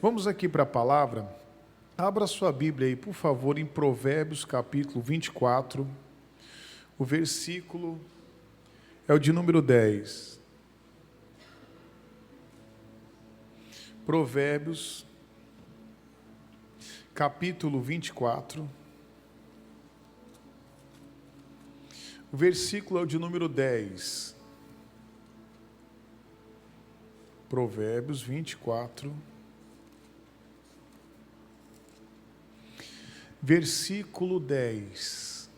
Vamos aqui para a palavra. Abra sua Bíblia aí, por favor, em Provérbios, capítulo 24. O versículo é o de número 10. Provérbios, capítulo 24. O versículo é o de número 10. Provérbios 24. Versículo 10.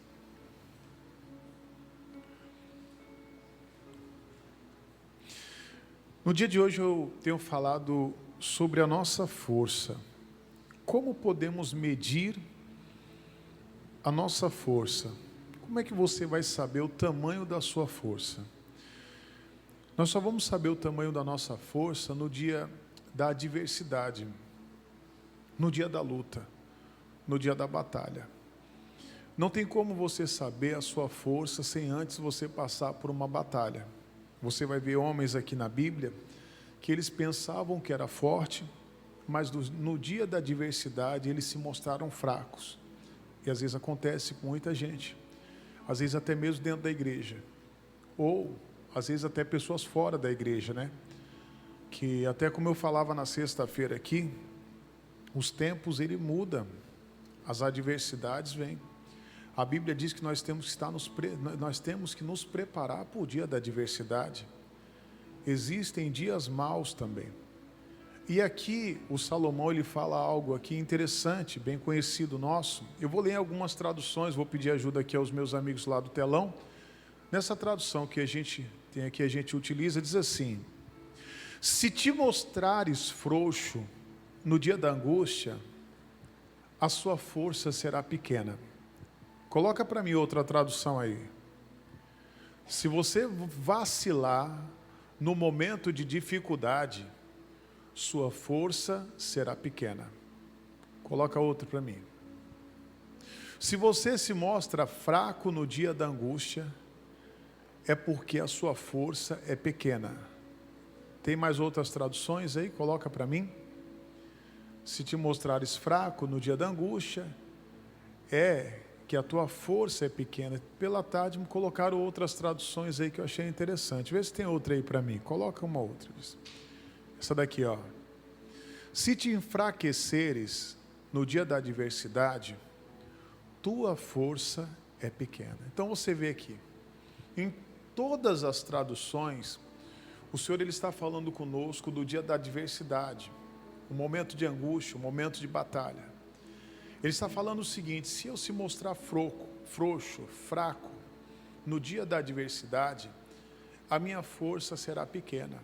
No dia de hoje eu tenho falado sobre a nossa força. Como podemos medir a nossa força? Como é que você vai saber o tamanho da sua força? Nós só vamos saber o tamanho da nossa força no dia da adversidade, no dia da luta, no dia da batalha. Não tem como você saber a sua força sem antes você passar por uma batalha. Você vai ver homens aqui na Bíblia que eles pensavam que era forte, mas no dia da adversidade eles se mostraram fracos. E às vezes acontece com muita gente, às vezes até mesmo dentro da igreja, ou às vezes até pessoas fora da igreja, né? Que até como eu falava na sexta-feira aqui, os tempos ele muda, as adversidades vêm. A Bíblia diz que nós temos que nos preparar para o dia da adversidade. Existem dias maus também. E aqui o Salomão ele fala algo aqui interessante, bem conhecido nosso. Eu vou ler algumas traduções, vou pedir ajuda aqui aos meus amigos lá do telão. Nessa tradução que a gente tem aqui, a gente utiliza, diz assim: se te mostrares frouxo no dia da angústia, a sua força será pequena. Coloca para mim outra tradução aí. Se você vacilar no momento de dificuldade, sua força será pequena. Coloca outra para mim. Se você se mostra fraco no dia da angústia, é porque a sua força é pequena. Tem mais outras traduções aí? Coloca para mim. Se te mostrares fraco no dia da angústia, é que a tua força é pequena. Pela tarde me colocaram outras traduções aí que eu achei interessante. Vê se tem outra aí para mim. Coloca uma outra. Essa daqui, ó. Se te enfraqueceres no dia da adversidade, tua força é pequena. Então você vê aqui, em todas as traduções, o Senhor ele está falando conosco do dia da adversidade, o momento de angústia, o momento de batalha. Ele está falando o seguinte: se eu se mostrar frouxo, fraco, no dia da adversidade, a minha força será pequena.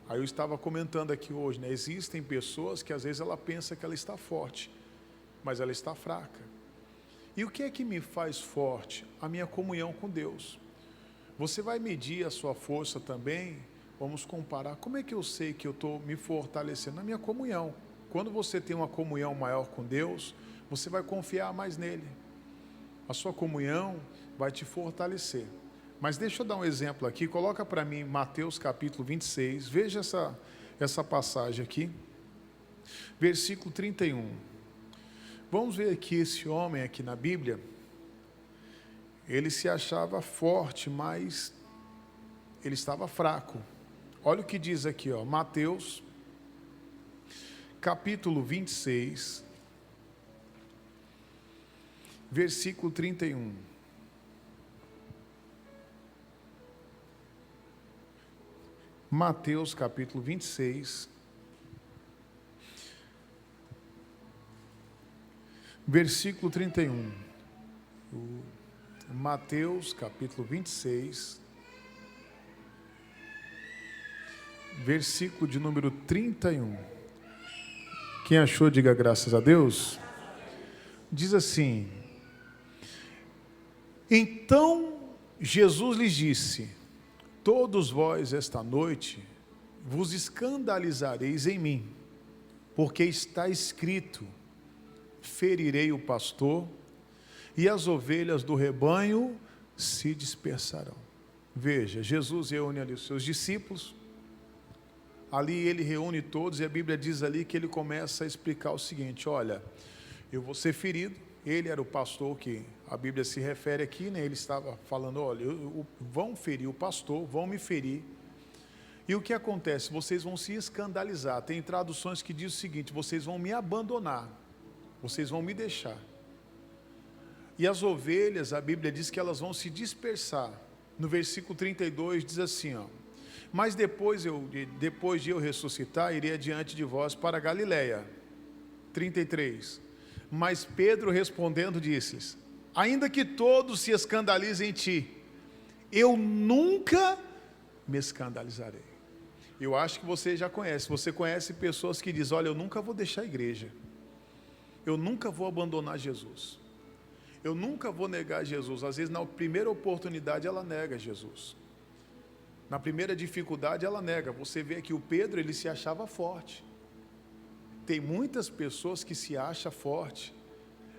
Aí eu estava comentando aqui hoje, né? Existem pessoas que às vezes ela pensa que ela está forte, mas ela está fraca. E o que é que me faz forte? A minha comunhão com Deus. Você vai medir a sua força também, vamos comparar. Como é que eu sei que eu estou me fortalecendo? Na minha comunhão. Quando você tem uma comunhão maior com Deus, você vai confiar mais nele. A sua comunhão vai te fortalecer. Mas deixa eu dar um exemplo aqui. Coloca para mim Mateus capítulo 26. Veja essa passagem aqui. Versículo 31. Vamos ver aqui esse homem aqui na Bíblia. Ele se achava forte, mas ele estava fraco. Olha o que diz aqui, ó, Mateus capítulo 26, versículo 31. Mateus capítulo 26, versículo 31. Mateus capítulo 26, versículo de número 31. Quem achou, diga graças a Deus. Diz assim: então Jesus lhes disse: todos vós esta noite vos escandalizareis em mim, porque está escrito: ferirei o pastor, e as ovelhas do rebanho se dispersarão. Veja, Jesus reúne ali os seus discípulos, Ali ele reúne todos e a Bíblia diz ali que ele começa a explicar o seguinte: olha, eu vou ser ferido. Ele era o pastor que a Bíblia se refere aqui, né? Ele estava falando: olha, vão ferir o pastor, vão me ferir. E o que acontece? Vocês vão se escandalizar. Tem traduções que diz o seguinte: vocês vão me abandonar, vocês vão me deixar. E as ovelhas, a Bíblia diz que elas vão se dispersar. No versículo 32 diz assim, ó: mas depois de eu ressuscitar, irei adiante de vós para a Galiléia. 33. Mas Pedro respondendo disse-lhes: ainda que todos se escandalizem em ti, eu nunca me escandalizarei. Eu acho que você já conhece. Você conhece pessoas que dizem: olha, eu nunca vou deixar a igreja, eu nunca vou abandonar Jesus, eu nunca vou negar Jesus. Às vezes na primeira oportunidade ela nega Jesus, na primeira dificuldade ela nega. Você vê que o Pedro, ele se achava forte. Tem muitas pessoas que se acham forte,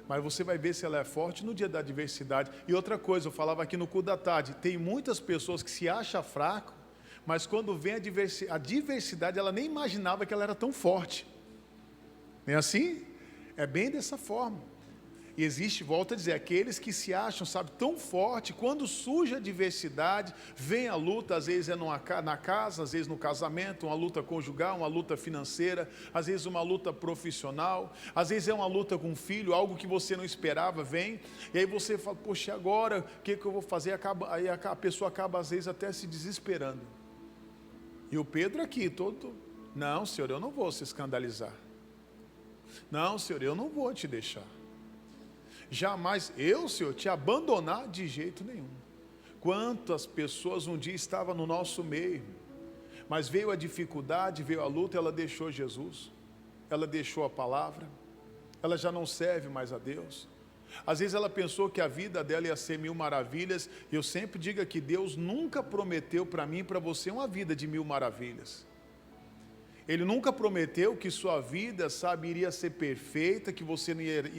mas você vai ver se ela é forte no dia da adversidade. E outra coisa, eu falava aqui no culto da tarde, tem muitas pessoas que se acham fraco, mas quando vem a diversidade, ela nem imaginava que ela era tão forte. Não é assim? É bem dessa forma. E existe, volto a dizer, aqueles que se acham, sabe, tão forte, quando surge a adversidade, vem a luta, às vezes é na casa, às vezes no casamento, uma luta conjugal, uma luta financeira, às vezes uma luta profissional, às vezes é uma luta com um filho, algo que você não esperava, vem, e aí você fala: poxa, agora, o que eu vou fazer? Aí a pessoa acaba, às vezes, até se desesperando. E o Pedro aqui, todo: não, Senhor, eu não vou se escandalizar. Não, Senhor, eu não vou te deixar. Jamais eu, Senhor, te abandonar de jeito nenhum. Quantas pessoas um dia estavam no nosso meio, mas veio a dificuldade, veio a luta, ela deixou Jesus, ela deixou a palavra, ela já não serve mais a Deus. Às vezes ela pensou que a vida dela ia ser 1000 maravilhas, e eu sempre digo que Deus nunca prometeu para mim e para você uma vida de 1000 maravilhas. Ele nunca prometeu que sua vida, sabe, iria ser perfeita, que você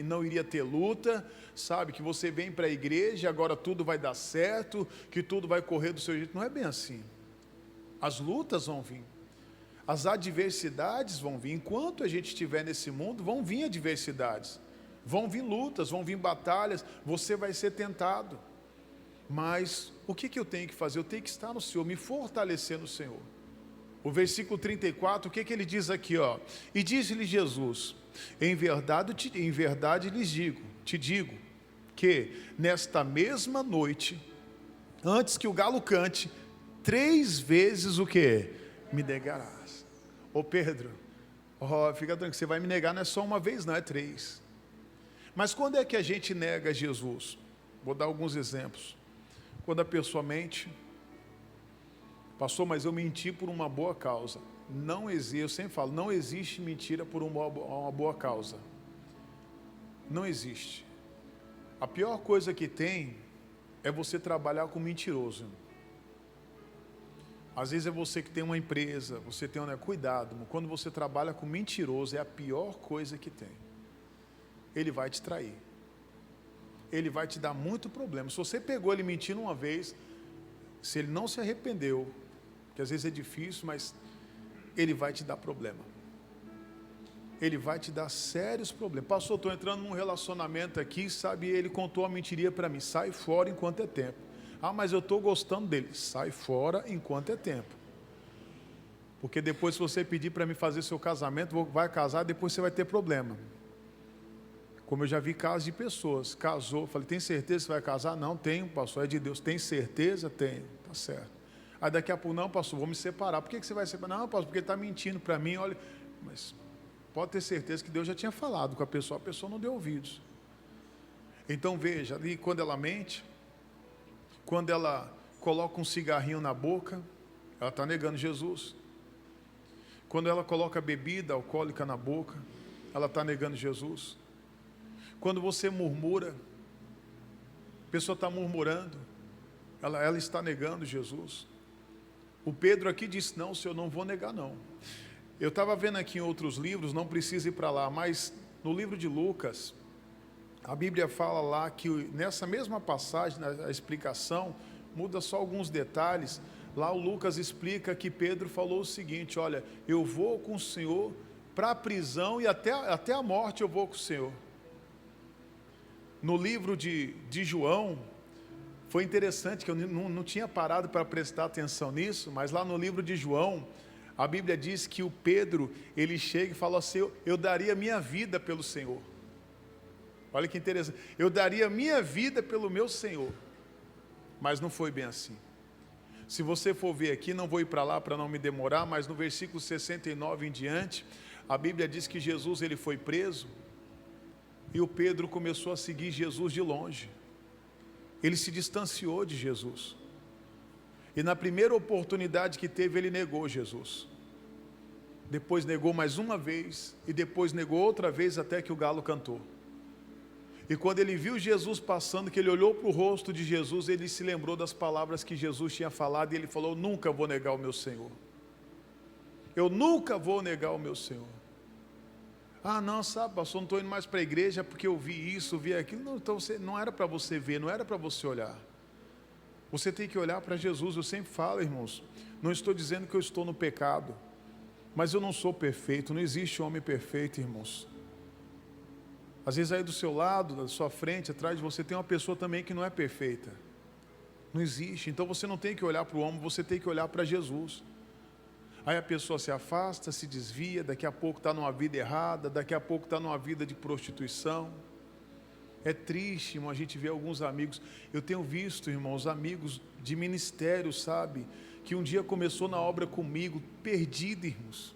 não iria ter luta, sabe, que você vem para a igreja e agora tudo vai dar certo, que tudo vai correr do seu jeito. Não é bem assim. As lutas vão vir, as adversidades vão vir. Enquanto a gente estiver nesse mundo, vão vir adversidades, vão vir lutas, vão vir batalhas, você vai ser tentado. Mas o que eu tenho que fazer? Eu tenho que estar no Senhor, me fortalecer no Senhor. O versículo 34, o que ele diz aqui, ó? E disse-lhe Jesus: em verdade te digo, que nesta mesma noite, antes que o galo cante, 3 vezes o que? Me negarás. Ô Pedro, fica tranquilo, você vai me negar não é só uma vez, não, é 3. Mas quando é que a gente nega Jesus? Vou dar alguns exemplos. Quando a pessoa mente: pastor, mas eu menti por uma boa causa. Não existe, eu sempre falo, não existe mentira por uma boa causa. Não existe. A pior coisa que tem é você trabalhar com mentiroso. Às vezes é você que tem uma empresa, você tem cuidado, quando você trabalha com mentiroso, é a pior coisa que tem. Ele vai te trair. Ele vai te dar muito problema. Se você pegou ele mentindo uma vez, se ele não se arrependeu, que às vezes é difícil, mas ele vai te dar problema. Ele vai te dar sérios problemas. Pastor, estou entrando num relacionamento aqui, sabe, ele contou uma mentiria para mim: sai fora enquanto é tempo. Ah, mas eu estou gostando dele. Sai fora enquanto é tempo. Porque depois, se você pedir para mim fazer seu casamento, vai casar, depois você vai ter problema. Como eu já vi casos de pessoas, casou, falei: tem certeza que você vai casar? Não, tenho, pastor, é de Deus. Tem certeza? Tenho, tá certo. Aí daqui a pouco: não, pastor, vou me separar. Por que você vai separar? Não, pastor, porque ele está mentindo para mim, olha. Mas pode ter certeza que Deus já tinha falado com a pessoa não deu ouvidos. Então veja, ali quando ela mente, quando ela coloca um cigarrinho na boca, ela está negando Jesus. Quando ela coloca bebida alcoólica na boca, ela está negando Jesus. Quando você murmura, a pessoa está murmurando, ela está negando Jesus. O Pedro aqui disse: não, Senhor, não vou negar não. Eu estava vendo aqui em outros livros, não precisa ir para lá, mas no livro de Lucas, a Bíblia fala lá que nessa mesma passagem, a explicação, muda só alguns detalhes. Lá o Lucas explica que Pedro falou o seguinte: olha, eu vou com o Senhor para a prisão e até a morte eu vou com o Senhor. No livro de João, foi interessante que eu não tinha parado para prestar atenção nisso, mas lá no livro de João, a Bíblia diz que o Pedro, ele chega e fala assim: eu daria minha vida pelo Senhor. Olha que interessante, eu daria minha vida pelo meu Senhor. Mas não foi bem assim. Se você for ver aqui, não vou ir para lá para não me demorar, mas no versículo 69 em diante, a Bíblia diz que Jesus ele foi preso, e o Pedro começou a seguir Jesus de longe. Ele se distanciou de Jesus. E na primeira oportunidade que teve, ele negou Jesus. Depois negou mais uma vez, e depois negou outra vez até que o galo cantou. E quando ele viu Jesus passando, que ele olhou para o rosto de Jesus, ele se lembrou das palavras que Jesus tinha falado, e ele falou: nunca vou negar o meu Senhor. Eu nunca vou negar o meu Senhor. Ah, não, sabe, pastor, não estou indo mais para a igreja porque eu vi isso, vi aquilo. Não, então não era para você ver, não era para você olhar. Você tem que olhar para Jesus. Eu sempre falo, irmãos, não estou dizendo que eu estou no pecado, mas eu não sou perfeito, não existe homem perfeito, irmãos. Às vezes aí do seu lado, da sua frente, atrás de você, tem uma pessoa também que não é perfeita. Não existe. Então você não tem que olhar para o homem, você tem que olhar para Jesus. Aí a pessoa se afasta, se desvia, daqui a pouco está numa vida errada, daqui a pouco está numa vida de prostituição. É triste, irmão, a gente vê alguns amigos. Eu tenho visto, irmãos, amigos de ministério, sabe, que um dia começou na obra comigo, perdido, irmãos.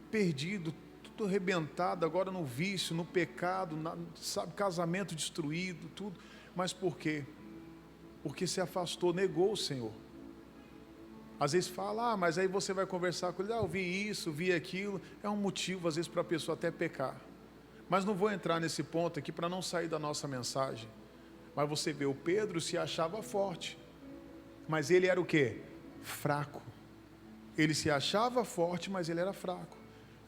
Perdido, tudo arrebentado, agora no vício, no pecado, sabe, casamento destruído, tudo. Mas por quê? Porque se afastou, negou o Senhor. Às vezes fala: ah, mas aí você vai conversar com ele: ah, eu vi isso, vi aquilo. É um motivo, às vezes, para a pessoa até pecar. Mas não vou entrar nesse ponto aqui para não sair da nossa mensagem. Mas você vê, o Pedro se achava forte, mas ele era o quê? Fraco. Ele se achava forte, mas ele era fraco.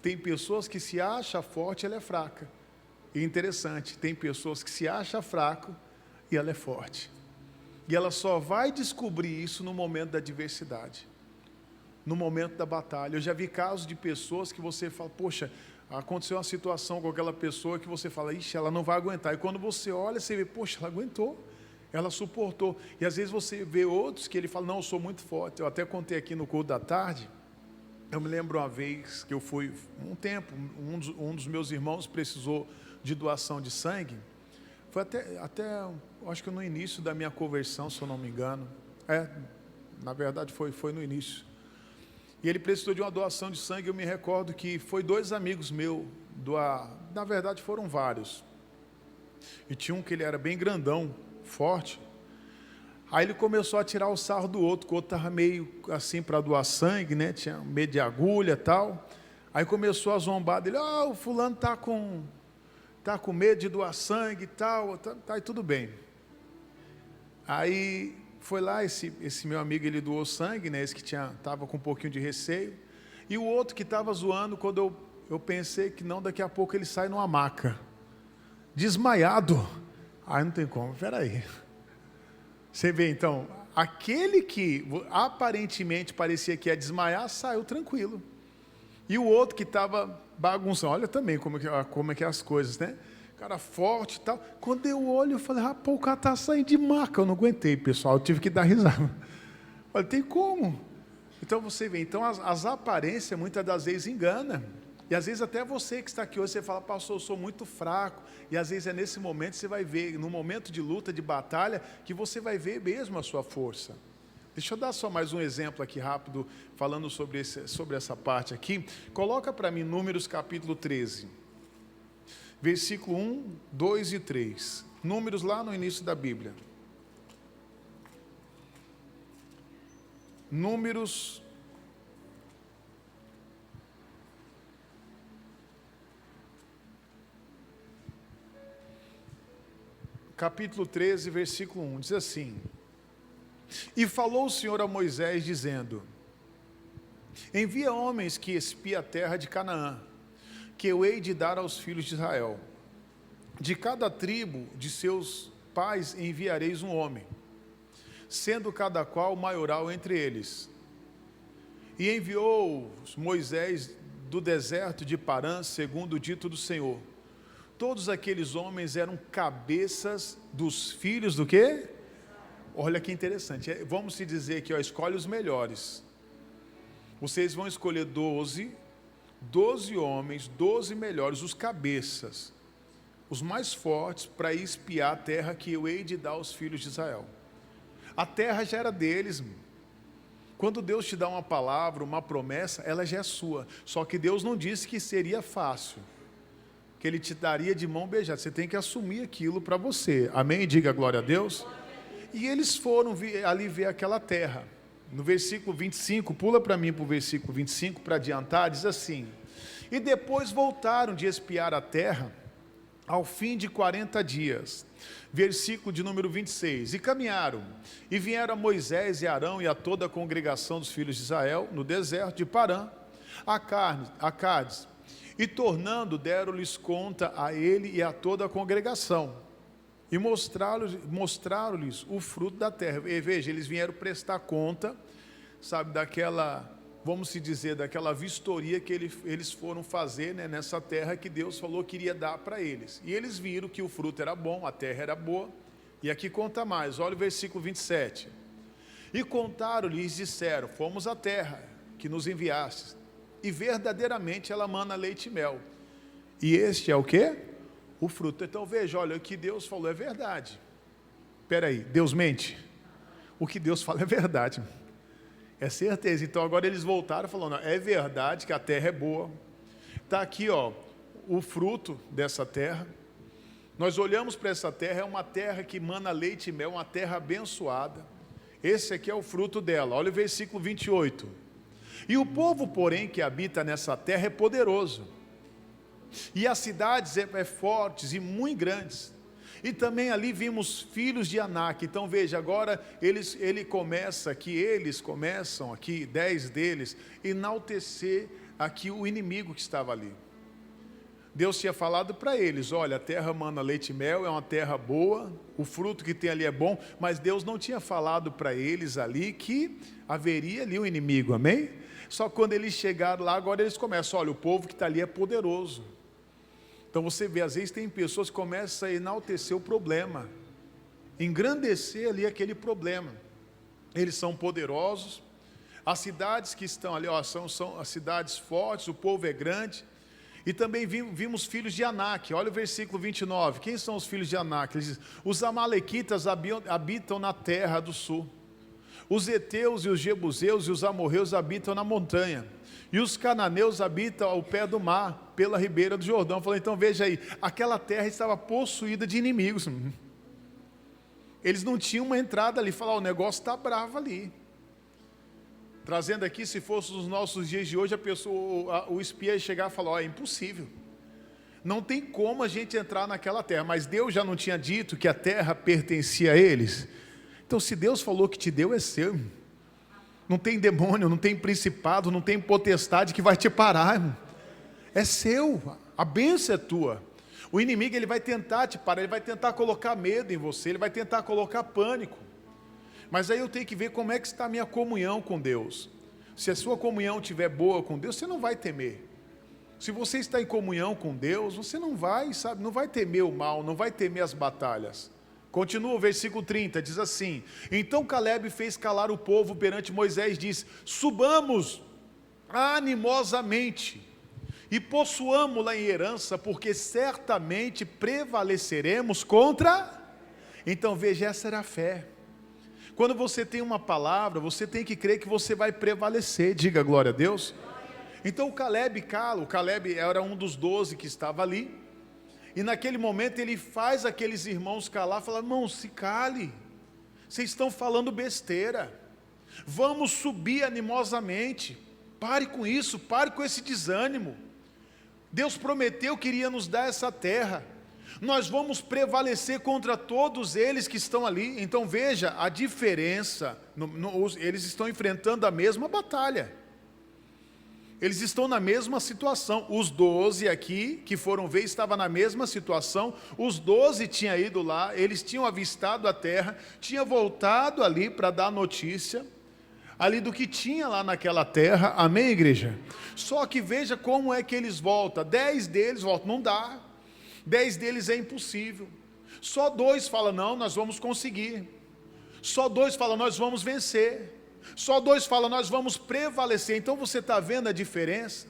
Tem pessoas que se acham forte, ela é fraca. E interessante, tem pessoas que se acham fraco e ela é forte. E ela só vai descobrir isso no momento da adversidade, no momento da batalha. Eu já vi casos de pessoas que você fala: poxa, aconteceu uma situação com aquela pessoa que você fala: ixi, ela não vai aguentar. E quando você olha, você vê: poxa, ela aguentou, ela suportou. E às vezes você vê outros que ele fala: não, eu sou muito forte. Eu até contei aqui no culto da tarde. Eu me lembro uma vez que eu fui, um tempo, um dos meus irmãos precisou de doação de sangue. Foi até acho que no início da minha conversão, se eu não me engano. Na verdade foi no início. E ele precisou de uma doação de sangue. Eu me recordo que foi 2 amigos meus, na verdade foram vários. E tinha um que ele era bem grandão, forte. Aí ele começou a tirar o sarro do outro, que o outro estava meio assim para doar sangue, né? Tinha medo de agulha e tal. Aí começou a zombar dele: ah, o fulano está com medo de doar sangue e tal, tá, e tudo bem. Aí foi lá, esse meu amigo, ele doou sangue, né? Esse que estava com um pouquinho de receio. E o outro que estava zoando, quando eu pensei que não, daqui a pouco ele sai numa maca, desmaiado. Aí não tem como, peraí. Você vê então, aquele que aparentemente parecia que ia desmaiar, saiu tranquilo. E o outro que estava bagunçando, olha também como é que é as coisas, né? Cara forte e tal. Quando eu olho, eu falei: rapaz, o cara está saindo de maca. Eu não aguentei, pessoal, eu tive que dar risada. Olha, tem como? Então você vê, então as aparências muitas das vezes enganam. E às vezes até você que está aqui hoje, você fala: pastor, eu sou muito fraco. E às vezes é nesse momento, você vai ver, no momento de luta, de batalha, que você vai ver mesmo a sua força. Deixa eu dar só mais um exemplo aqui rápido, falando sobre essa parte aqui. Coloca para mim Números capítulo 13, versículo 1, 2 e 3. Números lá no início da Bíblia. Números capítulo 13, versículo 1, diz assim: e falou o Senhor a Moisés, dizendo: envia homens que espiem a terra de Canaã, que eu hei de dar aos filhos de Israel. De cada tribo de seus pais enviareis um homem. sendo cada qual maioral entre eles. E enviou Moisés do deserto de Parã, segundo o dito do Senhor. Todos aqueles homens eram cabeças dos filhos do quê? Olha que interessante, vamos se dizer aqui, escolhe os melhores. Vocês vão escolher 12 homens, 12 melhores, os cabeças, os mais fortes, para ir espiar a terra que eu hei de dar aos filhos de Israel. A terra já era deles. Quando Deus te dá uma palavra, uma promessa, ela já é sua. Só que Deus não disse que seria fácil, que Ele te daria de mão beijada. Você tem que assumir aquilo para você. Amém? Diga glória a Deus. E eles foram ali ver aquela terra. No versículo 25, pula para mim para o versículo 25, para adiantar, diz assim: e depois voltaram de espiar a terra, ao fim de 40 dias. Versículo de número 26, e caminharam, e vieram a Moisés e Arão e a toda a congregação dos filhos de Israel, no deserto de Parã, a Cádiz, e tornando, deram-lhes conta a ele e a toda a congregação, e mostraram-lhes o fruto da terra. E veja, eles vieram prestar conta, sabe, daquela, vamos se dizer, daquela vistoria que eles foram fazer, né, nessa terra que Deus falou que iria dar para eles. E eles viram que o fruto era bom, a terra era boa. E aqui conta mais, olha o versículo 27. E contaram-lhes e disseram: fomos à terra que nos enviastes, e verdadeiramente ela mana leite e mel. E este é o quê? O fruto. Então veja, olha, o que Deus falou é verdade. Espera aí, Deus mente? O que Deus fala é verdade. É certeza. Então agora eles voltaram falando: é verdade que a terra é boa. Está aqui, o fruto dessa terra. Nós olhamos para essa terra, é uma terra que mana leite e mel, uma terra abençoada. Esse aqui é o fruto dela. Olha o versículo 28. E o povo, porém, que habita nessa terra é poderoso, e as cidades fortes e muito grandes. E também ali vimos filhos de Anak. Então veja, agora eles começam aqui, 10 deles, enaltecer aqui o inimigo que estava ali. Deus tinha falado para eles: olha, a terra mana leite e mel, é uma terra boa, o fruto que tem ali é bom, mas Deus não tinha falado para eles ali que haveria ali um inimigo, amém? Só que quando eles chegaram lá, agora eles começam: olha, o povo que está ali é poderoso. Então você vê, às vezes tem pessoas que começam a enaltecer o problema, engrandecer ali aquele problema. Eles são poderosos, as cidades que estão ali, são as cidades fortes, o povo é grande. E também vimos filhos de Anak. Olha o versículo 29, quem são os filhos de Anak? Ele diz: os amalequitas habitam na terra do sul, os heteus e os jebuseus e os amorreus habitam na montanha, e os cananeus habitam ao pé do mar, pela ribeira do Jordão. Falei, então veja aí, aquela terra estava possuída de inimigos. Eles não tinham uma entrada ali, falar: o negócio está bravo ali. Trazendo aqui, se fosse nos nossos dias de hoje, o espia ia chegar e falar: é impossível, não tem como a gente entrar naquela terra. Mas Deus já não tinha dito que a terra pertencia a eles? Então se Deus falou que te deu, é seu. Não tem demônio, não tem principado, não tem potestade que vai te parar, irmão. É seu, a bênção é tua. O inimigo, ele vai tentar te parar, ele vai tentar colocar medo em você, ele vai tentar colocar pânico. Mas aí eu tenho que ver como é que está a minha comunhão com Deus. Se a sua comunhão estiver boa com Deus, você não vai temer. Se você está em comunhão com Deus, você não vai temer o mal, não vai temer as batalhas. Continua o versículo 30, diz assim: então Calebe fez calar o povo perante Moisés, diz: subamos animosamente e possuamo-la em herança, porque certamente prevaleceremos contra. Então veja, essa era a fé. Quando você tem uma palavra, você tem que crer que você vai prevalecer. Diga glória a Deus. Então o Calebe cala. O Calebe era um dos 12 que estava ali, e naquele momento ele faz aqueles irmãos calar, fala: irmãos, se cale, vocês estão falando besteira, vamos subir animosamente, pare com isso, pare com esse desânimo. Deus prometeu que iria nos dar essa terra, nós vamos prevalecer contra todos eles que estão ali. Então veja a diferença, eles estão enfrentando a mesma batalha. Eles estão na mesma situação. Os 12 aqui, que foram ver, estavam na mesma situação. Os 12 tinham ido lá, eles tinham avistado a terra, tinham voltado ali para dar notícia, ali do que tinha lá naquela terra. Amém, igreja? Só que veja como é que eles voltam. 10 deles voltam, não dá. 10 deles é impossível. Só 2 falam, não, nós vamos conseguir. Só 2 falam, nós vamos vencer. Só 2 falam, nós vamos prevalecer. Então você está vendo a diferença?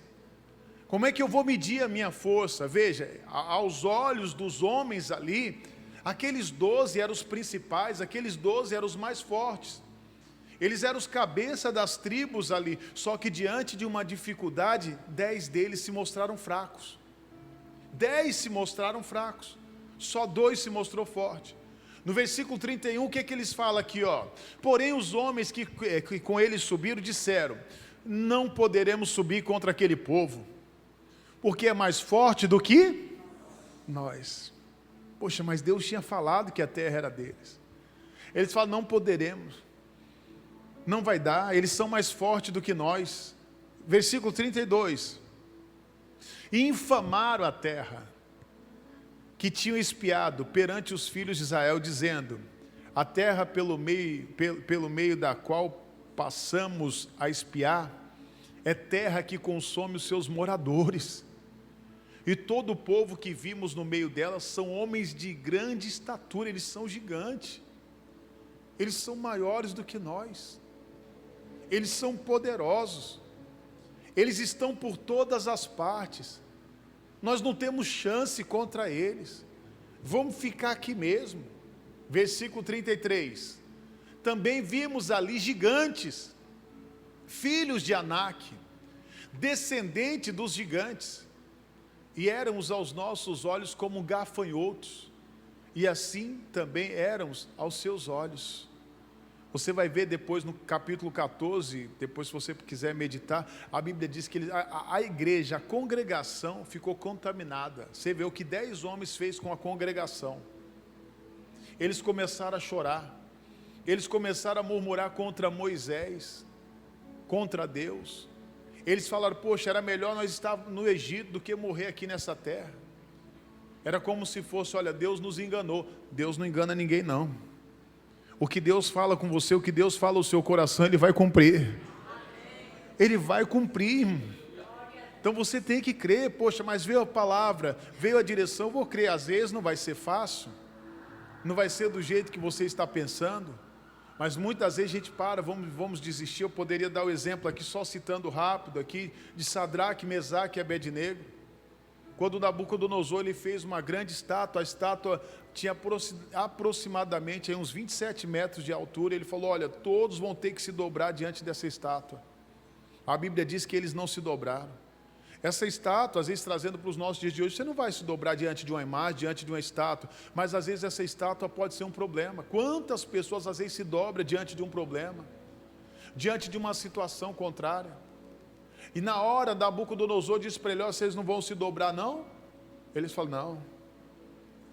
Como é que eu vou medir a minha força? Veja, aos olhos dos homens ali, aqueles 12 eram os principais, aqueles 12 eram os mais fortes. Eles eram os cabeças das tribos ali, só que diante de uma dificuldade, 10 deles se mostraram fracos. 10 se mostraram fracos, só 2 se mostrou forte. No versículo 31, o que é que eles falam aqui, ó? Porém os homens que com eles subiram disseram, não poderemos subir contra aquele povo, porque é mais forte do que nós. Poxa, mas Deus tinha falado que a terra era deles. Eles falam, não poderemos, não vai dar, eles são mais fortes do que nós. Versículo 32, e infamaram a terra, que tinham espiado perante os filhos de Israel, dizendo, a terra pelo meio da qual passamos a espiar, é terra que consome os seus moradores, e todo o povo que vimos no meio dela são homens de grande estatura, eles são gigantes, eles são maiores do que nós, eles são poderosos, eles estão por todas as partes, nós não temos chance contra eles, vamos ficar aqui mesmo. Versículo 33, também vimos ali gigantes, filhos de Anak, descendente dos gigantes, e éramos aos nossos olhos como gafanhotos, e assim também éramos aos seus olhos. Você vai ver depois no capítulo 14, depois se você quiser meditar, a Bíblia diz que a igreja, a congregação ficou contaminada. Você vê o que 10 homens fez com a congregação. Eles começaram a chorar, eles começaram a murmurar contra Moisés, contra Deus. Eles falaram, poxa, era melhor nós estarmos no Egito do que morrer aqui nessa terra. Era como se fosse, olha, Deus nos enganou. Deus não engana ninguém não. O que Deus fala com você, o que Deus fala no seu coração, Ele vai cumprir. Ele vai cumprir. Então você tem que crer, poxa, mas veio a palavra, veio a direção, eu vou crer. Às vezes não vai ser fácil, não vai ser do jeito que você está pensando, mas muitas vezes a gente vamos desistir. Eu poderia dar o exemplo aqui, só citando rápido aqui, de Sadraque, Mesaque e Abednego. Quando Nabucodonosor ele fez uma grande estátua, a estátua tinha aproximadamente uns 27 metros de altura, ele falou, olha, todos vão ter que se dobrar diante dessa estátua. A Bíblia diz que eles não se dobraram. Essa estátua, às vezes trazendo para os nossos dias de hoje, você não vai se dobrar diante de uma imagem, diante de uma estátua, mas às vezes essa estátua pode ser um problema. Quantas pessoas às vezes se dobram diante de um problema, diante de uma situação contrária? E na hora, Nabucodonosor disse para ele, vocês não vão se dobrar não? Eles falam, não,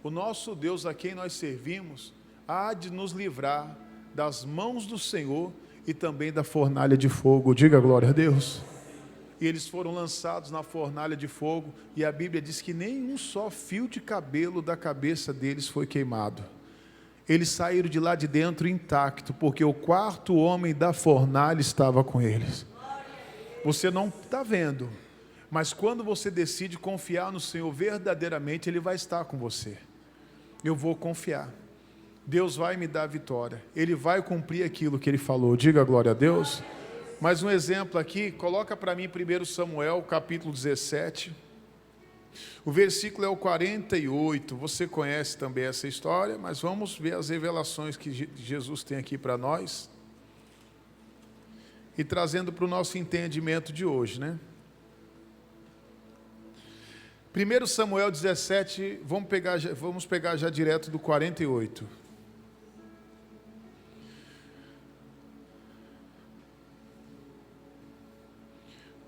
o nosso Deus a quem nós servimos, há de nos livrar das mãos do Senhor e também da fornalha de fogo. Diga glória a Deus. E eles foram lançados na fornalha de fogo, e a Bíblia diz que nem um só fio de cabelo da cabeça deles foi queimado. Eles saíram de lá de dentro intacto, porque o 4º homem da fornalha estava com eles. Você não está vendo, mas quando você decide confiar no Senhor verdadeiramente, Ele vai estar com você. Eu vou confiar, Deus vai me dar a vitória, Ele vai cumprir aquilo que Ele falou. Diga glória a Deus. Mais um exemplo aqui, coloca para mim 1 Samuel capítulo 17, o versículo é o 48, você conhece também essa história, mas vamos ver as revelações que Jesus tem aqui para nós, e trazendo para o nosso entendimento de hoje, né? 1 Samuel 17, vamos pegar já direto do 48.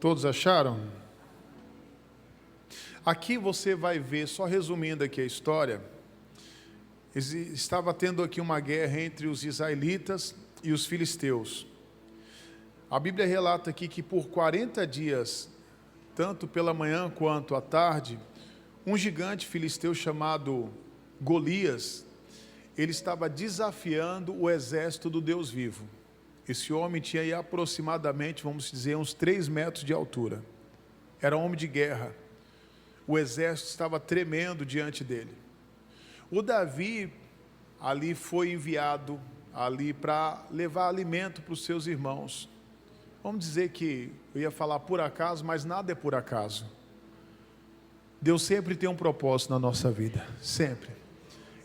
Todos acharam? Aqui você vai ver, só resumindo aqui a história, estava tendo aqui uma guerra entre os israelitas e os filisteus. A Bíblia relata aqui que por 40 dias tanto pela manhã quanto à tarde, um gigante filisteu chamado Golias, ele estava desafiando o exército do Deus vivo. Esse homem tinha aí aproximadamente, vamos dizer, uns 3 metros de altura. Era homem de guerra. O exército estava tremendo diante dele. O Davi ali foi enviado ali para levar alimento para os seus irmãos. Vamos dizer que eu ia falar por acaso, mas nada é por acaso. Deus sempre tem um propósito na nossa vida, sempre.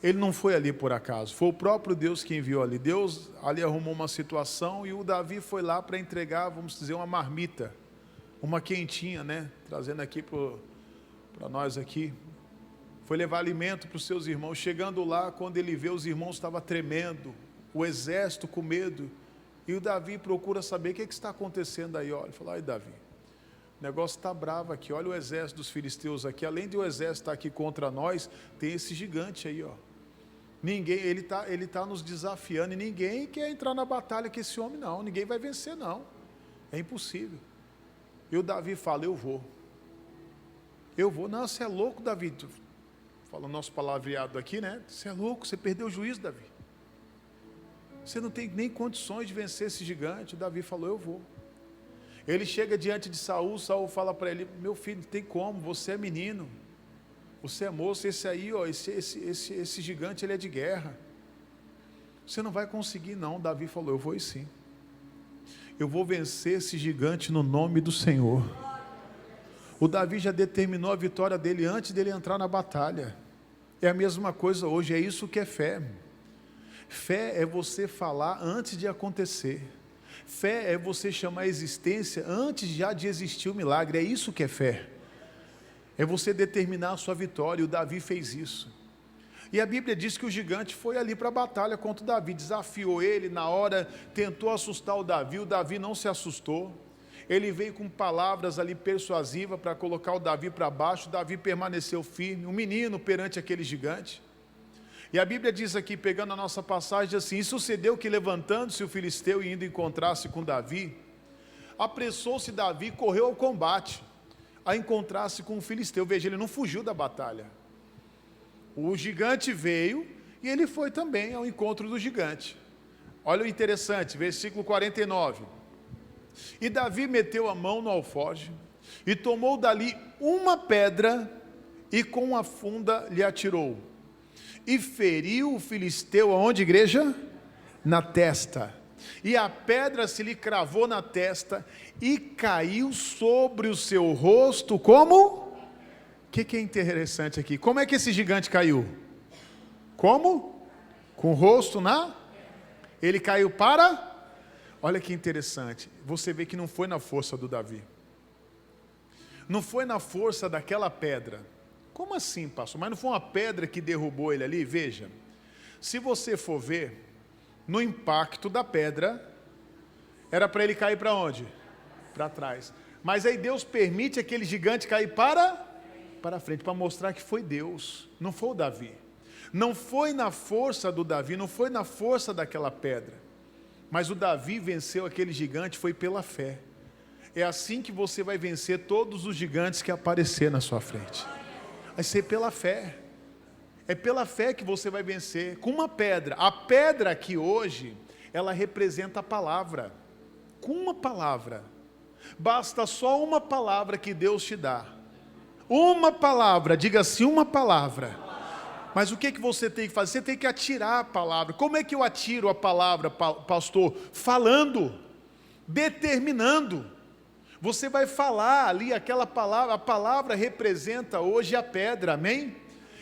Ele não foi ali por acaso, foi o próprio Deus que enviou ali. Deus ali arrumou uma situação e o Davi foi lá para entregar, vamos dizer, uma marmita, uma quentinha, né? Trazendo aqui para nós aqui. Foi levar alimento para os seus irmãos. Chegando lá, quando ele vê, os irmãos estavam tremendo, o exército com medo. E o Davi procura saber o que está acontecendo aí. Olha, ele fala: ai, Davi, o negócio está bravo aqui. Olha o exército dos filisteus aqui. Além de o exército estar aqui contra nós, tem esse gigante aí, ó. Ninguém, ele tá nos desafiando e ninguém quer entrar na batalha com esse homem, não. Ninguém vai vencer, não. É impossível. E o Davi fala: eu vou. Eu vou. Não, você é louco, Davi. Fala o nosso palavreado aqui, né? Você é louco, você perdeu o juízo, Davi. Você não tem nem condições de vencer esse gigante. O Davi falou: eu vou. Ele chega diante de Saul, Saul fala para ele: meu filho, não tem como, você é menino, você é moço, esse aí, ó, esse gigante, ele é de guerra. Você não vai conseguir, não. Davi falou: eu vou e sim. Eu vou vencer esse gigante no nome do Senhor. O Davi já determinou a vitória dele antes dele entrar na batalha. É a mesma coisa hoje, é isso que é fé. Fé é você falar antes de acontecer. Fé é você chamar a existência antes já de existir o milagre. É isso que é fé. É você determinar a sua vitória. E o Davi fez isso. E a Bíblia diz que o gigante foi ali para a batalha contra o Davi, desafiou ele na hora, tentou assustar o Davi não se assustou. Ele veio com palavras ali persuasivas para colocar o Davi para baixo. O Davi permaneceu firme, um menino perante aquele gigante. E a Bíblia diz aqui, pegando a nossa passagem, assim: e sucedeu que, levantando-se o filisteu e indo encontrar-se com Davi, apressou-se Davi e correu ao combate, a encontrar-se com o filisteu. Veja, ele não fugiu da batalha. O gigante veio e ele foi também ao encontro do gigante. Olha o interessante, versículo 49. E Davi meteu a mão no alforje e tomou dali uma pedra e com a funda lhe atirou. E feriu o filisteu aonde, igreja? Na testa. E a pedra se lhe cravou na testa e caiu sobre o seu rosto como? O que é interessante aqui? Como é que esse gigante caiu? Como? Com o rosto na? Ele caiu para? Olha que interessante. Você vê que não foi na força do Davi. Não foi na força daquela pedra. Como assim, pastor? Mas não foi uma pedra que derrubou ele ali? Veja, se você for ver, no impacto da pedra, era para ele cair para onde? Para trás. Mas aí Deus permite aquele gigante cair para frente, para mostrar que foi Deus, não foi o Davi. Não foi na força do Davi, não foi na força daquela pedra. Mas o Davi venceu aquele gigante, foi pela fé. É assim que você vai vencer todos os gigantes que aparecer na sua frente. Vai ser pela fé. É pela fé que você vai vencer. Com uma pedra. A pedra aqui hoje, ela representa a palavra. Com uma palavra. Basta só uma palavra que Deus te dá. Uma palavra, diga assim, uma palavra. Mas o que você tem que fazer? Você tem que atirar a palavra. Como é que eu atiro a palavra, pastor? Falando. Determinando. Você vai falar ali aquela palavra, a palavra representa hoje a pedra, amém?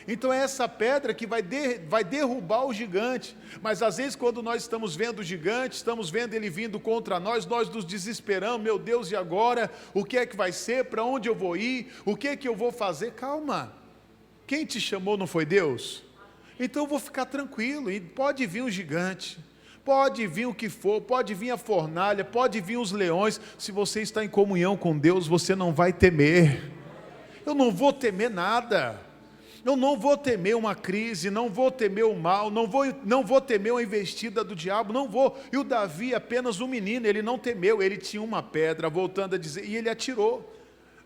Então é essa pedra que vai derrubar o gigante. Mas às vezes quando nós estamos vendo o gigante, estamos vendo ele vindo contra nós nos desesperamos, meu Deus, e agora? O que é que vai ser? Para onde eu vou ir? O que é que eu vou fazer? Calma, quem te chamou não foi Deus? Então eu vou ficar tranquilo, e pode vir um gigante, pode vir o que for, pode vir a fornalha, pode vir os leões. Se você está em comunhão com Deus, você não vai temer. Eu não vou temer nada. Eu não vou temer uma crise, não vou temer o mal, não vou temer uma investida do diabo, não vou. E o Davi, apenas um menino, ele não temeu, ele tinha uma pedra, voltando a dizer, e ele atirou.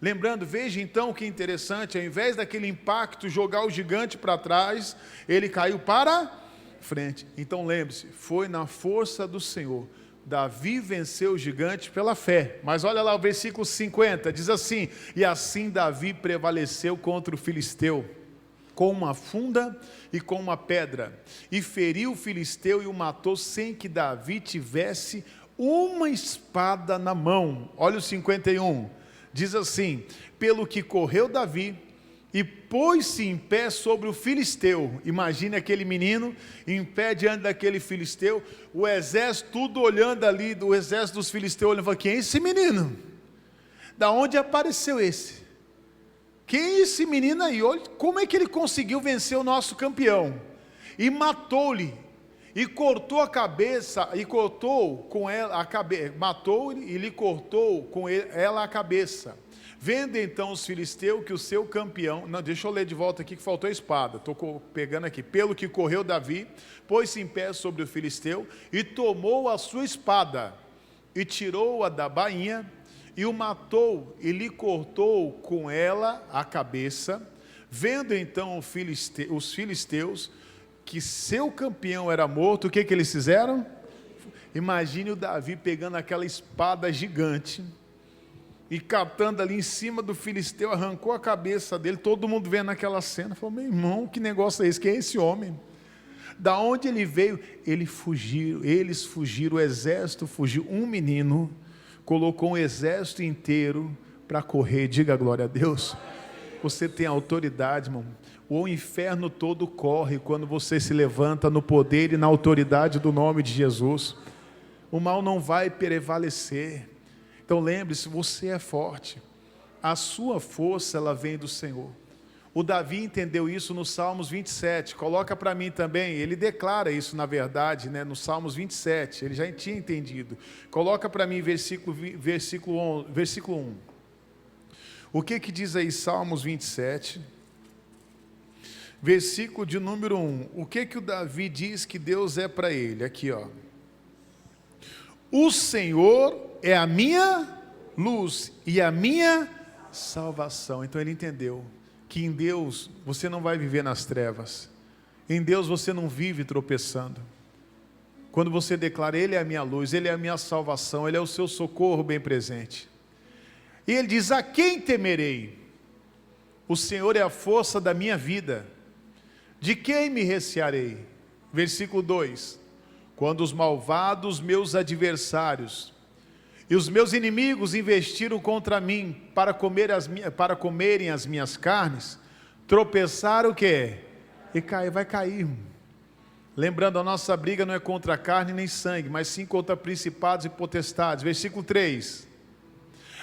Lembrando, veja então que interessante, ao invés daquele impacto jogar o gigante para trás, ele caiu para frente. Então lembre-se, foi na força do Senhor. Davi venceu o gigante pela fé. Mas olha lá o versículo 50, diz assim: e assim Davi prevaleceu contra o filisteu, com uma funda e com uma pedra, e feriu o filisteu e o matou sem que Davi tivesse uma espada na mão. Olha o 51, diz assim: pelo que correu Davi e pôs-se em pé sobre o filisteu. Imagine aquele menino em pé diante daquele filisteu, o exército tudo olhando ali, do exército dos filisteus olhando, falando: quem é esse menino? Da onde apareceu esse? Quem é esse menino aí? Olha, como é que ele conseguiu vencer o nosso campeão? E matou-lhe, e cortou a cabeça, e cortou com ela a cabeça, matou-lhe e lhe cortou com ela a cabeça. Vendo então os filisteus que o seu campeão, não, deixa eu ler de volta aqui que faltou a espada, estou pegando aqui, pelo que correu Davi, pôs-se em pé sobre o filisteu, e tomou a sua espada, e tirou-a da bainha, e o matou, e lhe cortou com ela a cabeça. Vendo então os filisteus que seu campeão era morto, o que eles fizeram? Imagine o Davi pegando aquela espada gigante, e catando ali em cima do filisteu, arrancou a cabeça dele, todo mundo vendo aquela cena, falou: meu irmão, que negócio é esse? Quem é esse homem? Da onde ele veio? Eles fugiram, o exército fugiu, um menino colocou um exército inteiro para correr. Diga glória a Deus. Você tem autoridade, irmão. O inferno todo corre quando você se levanta no poder e na autoridade do nome de Jesus. O mal não vai prevalecer. Então lembre-se, você é forte. A sua força, ela vem do Senhor. O Davi entendeu isso no Salmos 27, coloca para mim também, ele declara isso na verdade, no Salmos 27, ele já tinha entendido. Coloca para mim versículo 1. O que diz aí Salmos 27, versículo de número 1, o que o Davi diz que Deus é para ele? Aqui ó, o Senhor é a minha luz e a minha salvação. Então ele entendeu que em Deus você não vai viver nas trevas, em Deus você não vive tropeçando. Quando você declara: Ele é a minha luz, Ele é a minha salvação, Ele é o seu socorro bem presente. E ele diz: a quem temerei? O Senhor é a força da minha vida, de quem me recearei? Versículo 2, quando os malvados, meus adversários, e os meus inimigos investiram contra mim para comerem as minhas carnes, tropeçaram o quê? E vai cair. Lembrando, a nossa briga não é contra a carne nem sangue, mas sim contra principados e potestades. Versículo 3,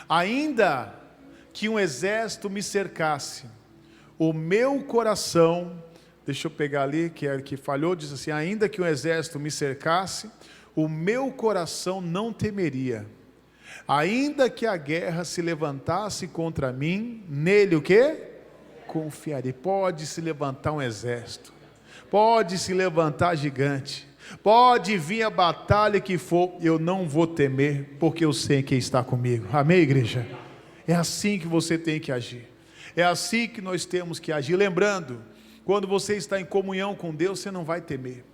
ainda que um exército me cercasse, o meu coração, deixa eu pegar ali, que falhou, diz assim: ainda que um exército me cercasse, o meu coração não temeria. Ainda que a guerra se levantasse contra mim, nele o quê? Confiarei. Pode se levantar um exército, pode se levantar gigante, pode vir a batalha que for, eu não vou temer, porque eu sei quem está comigo. Amém, igreja? É assim que você tem que agir, é assim que nós temos que agir. Lembrando, quando você está em comunhão com Deus, você não vai temer.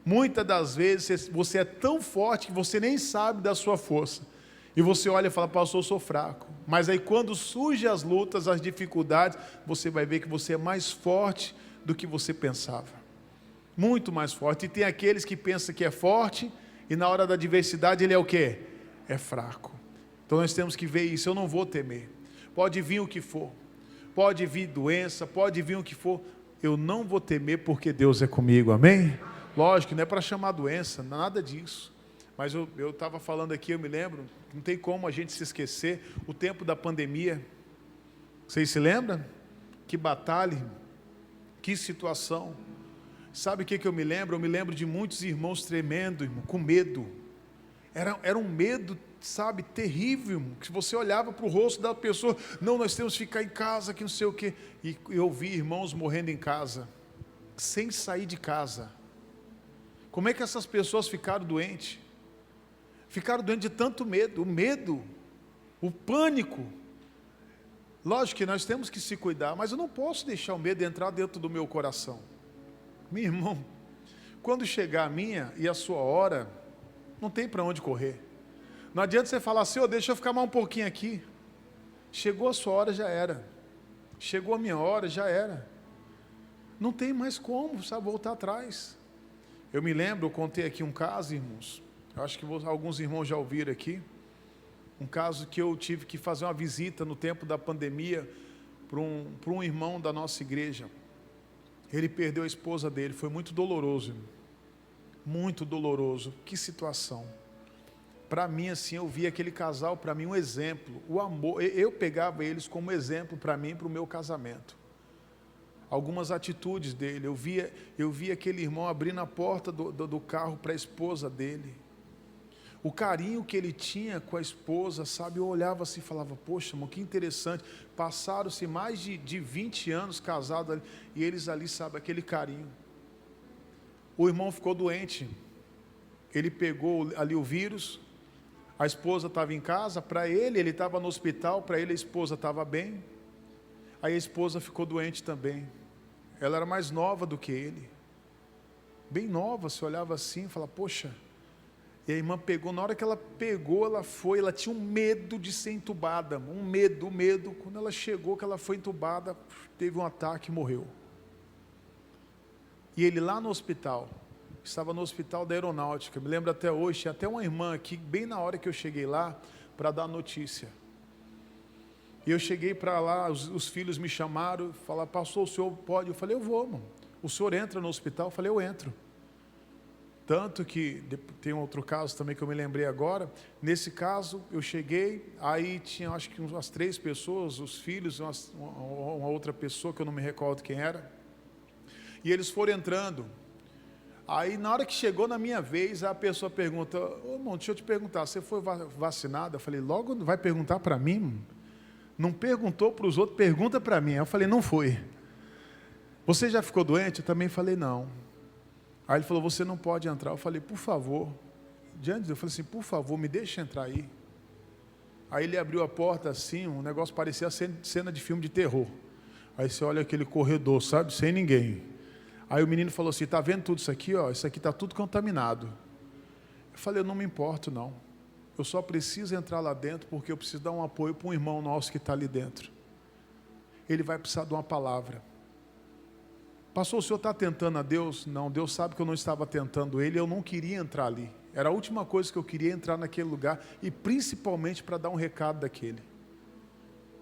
Muitas das vezes você é tão forte que você nem sabe da sua força, e você olha e fala: pastor, eu sou fraco. Mas aí quando surgem as lutas, as dificuldades, você vai ver que você é mais forte do que você pensava. Muito mais forte. E tem aqueles que pensam que é forte, e na hora da adversidade ele é o quê? É fraco. Então nós temos que ver isso. Eu não vou temer. Pode vir o que for. Pode vir doença, pode vir o que for. Eu não vou temer porque Deus é comigo. Amém? Lógico, não é para chamar doença, nada disso. Mas eu estava falando aqui, eu me lembro, não tem como a gente se esquecer, o tempo da pandemia. Vocês se lembram? Que batalha, que situação. Sabe o que eu me lembro? Eu me lembro de muitos irmãos tremendo, irmão, com medo. Era um medo, sabe, terrível, que você olhava para o rosto da pessoa: não, nós temos que ficar em casa, que não sei o quê. E eu vi irmãos morrendo em casa, sem sair de casa. Como é que essas pessoas ficaram doentes? Ficaram doentes de tanto medo, o pânico. Lógico que nós temos que se cuidar, mas eu não posso deixar o medo entrar dentro do meu coração. Meu irmão, quando chegar a minha e a sua hora, não tem para onde correr. Não adianta você falar assim, deixa eu ficar mais um pouquinho aqui. Chegou a sua hora, já era. Chegou a minha hora, já era. Não tem mais como, sabe, voltar atrás. Eu me lembro, eu contei aqui um caso, irmãos. Eu acho que alguns irmãos já ouviram aqui. Um caso que eu tive que fazer uma visita no tempo da pandemia para um irmão da nossa igreja. Ele perdeu a esposa dele, foi muito doloroso, irmão. Muito doloroso. Que situação. Para mim, assim, eu via aquele casal, para mim, um exemplo. O amor, eu pegava eles como exemplo para mim, para o meu casamento. Algumas atitudes dele, eu via aquele irmão abrindo a porta do carro para a esposa dele. O carinho que ele tinha com a esposa, sabe, eu olhava assim e falava, poxa, irmão, que interessante. Passaram-se mais de 20 anos casados ali, e eles ali, sabe, aquele carinho. O irmão ficou doente, ele pegou ali o vírus, a esposa estava em casa, para ele estava no hospital, para ele a esposa estava bem, aí a esposa ficou doente também, ela era mais nova do que ele, bem nova, se olhava assim e falava, poxa, e a irmã pegou, na hora que ela pegou, ela tinha um medo de ser entubada, um medo, quando ela chegou, que ela foi entubada, teve um ataque e morreu. E ele lá no hospital, estava no hospital da aeronáutica, me lembro até hoje, tinha até uma irmã aqui, bem na hora que eu cheguei lá, para dar notícia. E eu cheguei para lá, os filhos me chamaram, falaram, pastor, o senhor pode? Eu falei, eu vou, mano. O senhor entra no hospital? Eu falei, eu entro. Tanto que, tem outro caso também que eu me lembrei agora, nesse caso eu cheguei, aí tinha acho que umas 3 pessoas, os filhos, uma outra pessoa que eu não me recordo quem era, e eles foram entrando, aí na hora que chegou na minha vez, a pessoa pergunta, irmão, deixa eu te perguntar, você foi vacinado? Eu falei, logo vai perguntar para mim? Não perguntou para os outros, pergunta para mim. Eu falei, não foi. Você já ficou doente? Eu também falei, não. Aí ele falou, você não pode entrar. Eu falei, por favor. Diante, eu falei assim, por favor, me deixa entrar aí. Aí ele abriu a porta assim, um negócio parecia cena de filme de terror. Aí você olha aquele corredor, sabe, sem ninguém. Aí o menino falou assim, está vendo tudo isso aqui? Isso aqui está tudo contaminado. Eu falei, eu não me importo não. Eu só preciso entrar lá dentro porque eu preciso dar um apoio para um irmão nosso que está ali dentro. Ele vai precisar de uma palavra. Pastor, o senhor está tentando a Deus? Não, Deus sabe que eu não estava tentando Ele, eu não queria entrar ali. Era a última coisa que eu queria, entrar naquele lugar, e principalmente para dar um recado daquele.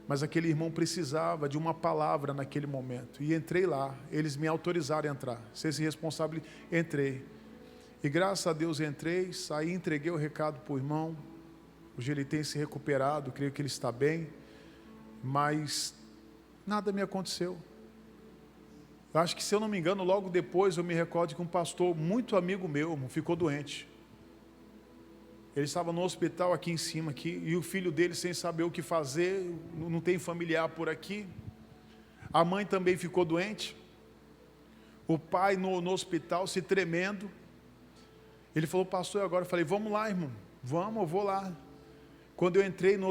Mas aquele irmão precisava de uma palavra naquele momento. E entrei lá, eles me autorizaram a entrar. Ser responsável, entrei. E graças a Deus entrei, saí, entreguei o recado para o irmão. Hoje ele tem se recuperado, creio que ele está bem. Mas nada me aconteceu. Eu acho que, se eu não me engano, logo depois eu me recordo que um pastor muito amigo meu ficou doente. Ele estava no hospital aqui em cima, aqui, e o filho dele sem saber o que fazer, não tem familiar por aqui. A mãe também ficou doente. O pai no hospital se tremendo. Ele falou, pastor, e agora? Eu falei, vamos lá, irmão, vamos, eu vou lá. Quando eu entrei no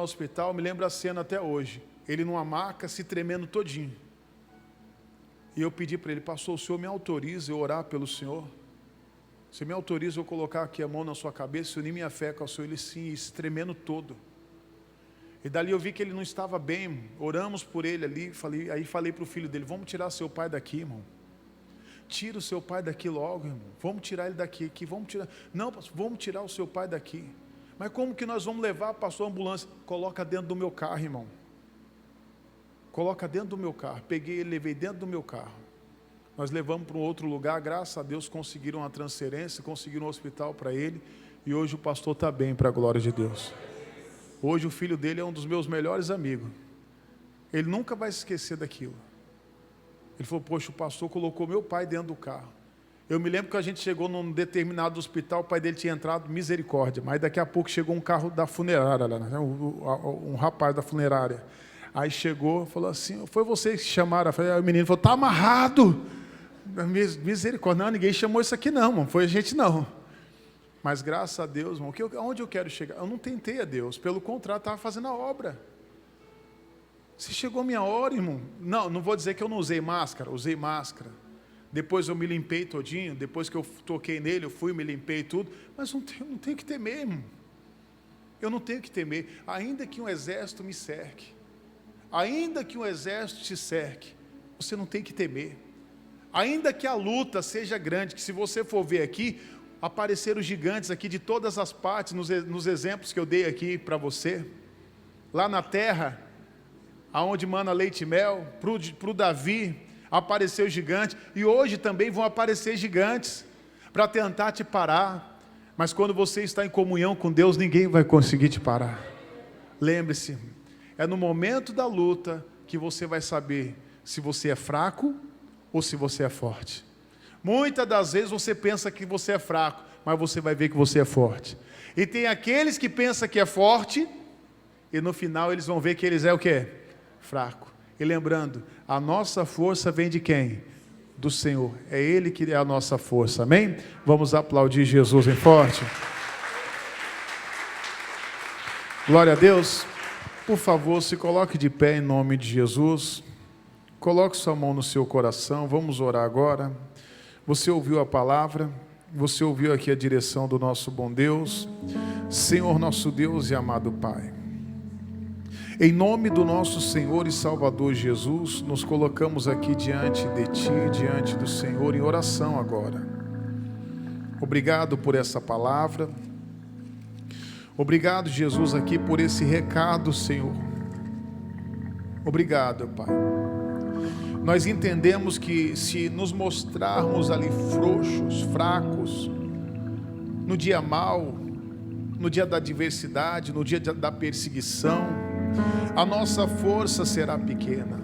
hospital, me lembro a cena até hoje. Ele numa maca, se tremendo todinho. E eu pedi para ele, pastor, o senhor me autoriza eu orar pelo senhor? Você me autoriza eu colocar aqui a mão na sua cabeça, unir minha fé com a sua? Ele sim, se tremendo todo. E dali eu vi que ele não estava bem, oramos por ele ali, aí falei para o filho dele, vamos tirar seu pai daqui, irmão. Tira o seu pai daqui logo, irmão. Vamos tirar ele daqui, vamos tirar. Não, pastor, vamos tirar o seu pai daqui. Mas como que nós vamos levar, pastor, a ambulância? Coloca dentro do meu carro, irmão. Coloca dentro do meu carro. Peguei ele, levei dentro do meu carro. Nós levamos para um outro lugar, graças a Deus conseguiram uma transferência, conseguiram um hospital para ele, e hoje o pastor está bem, para a glória de Deus. Hoje o filho dele é um dos meus melhores amigos. Ele nunca vai se esquecer daquilo. Ele falou, poxa, o pastor colocou meu pai dentro do carro. Eu me lembro que a gente chegou num determinado hospital, o pai dele tinha entrado, misericórdia, mas daqui a pouco chegou um carro da funerária, lá, um rapaz da funerária. Aí chegou, falou assim, foi vocês que chamaram? Eu falei, aí o menino falou, está amarrado. Misericórdia, não, ninguém chamou isso aqui não, mano. Foi a gente não. Mas graças a Deus, irmão, onde eu quero chegar? Eu não tentei a Deus, pelo contrário, estava fazendo a obra. Se chegou a minha hora, irmão. Não vou dizer que eu não usei máscara, usei máscara. Depois eu me limpei todinho, depois que eu toquei nele, eu fui, me limpei tudo. Mas não tenho que temer, irmão. Eu não tenho que temer, ainda que um exército me cerque. Ainda que um exército te cerque, você não tem que temer. Ainda que a luta seja grande, que se você for ver aqui, apareceram gigantes aqui de todas as partes, nos exemplos que eu dei aqui para você. Lá na terra, aonde mana leite e mel, para o Davi, apareceu gigante, e hoje também vão aparecer gigantes, para tentar te parar, mas quando você está em comunhão com Deus, ninguém vai conseguir te parar. Lembre-se, é no momento da luta, que você vai saber, se você é fraco, ou se você é forte. Muitas das vezes você pensa que você é fraco, mas você vai ver que você é forte. E tem aqueles que pensam que é forte, e no final eles vão ver que eles é o quê? Fraco. E lembrando, a nossa força vem de quem? Do Senhor. É Ele que é a nossa força, amém? Vamos aplaudir Jesus bem forte. Glória a Deus. Por favor, se coloque de pé em nome de Jesus. Coloque sua mão no seu coração, vamos orar agora. Você ouviu a palavra, você ouviu aqui a direção do nosso bom Deus. Senhor nosso Deus e amado Pai, em nome do nosso Senhor e Salvador Jesus, nos colocamos aqui diante de Ti, diante do Senhor, em oração agora. Obrigado por essa palavra. Obrigado, Jesus, aqui por esse recado, Senhor. Obrigado, Pai. Nós entendemos que se nos mostrarmos ali frouxos, fracos, no dia mau, no dia da adversidade, no dia da perseguição, a nossa força será pequena.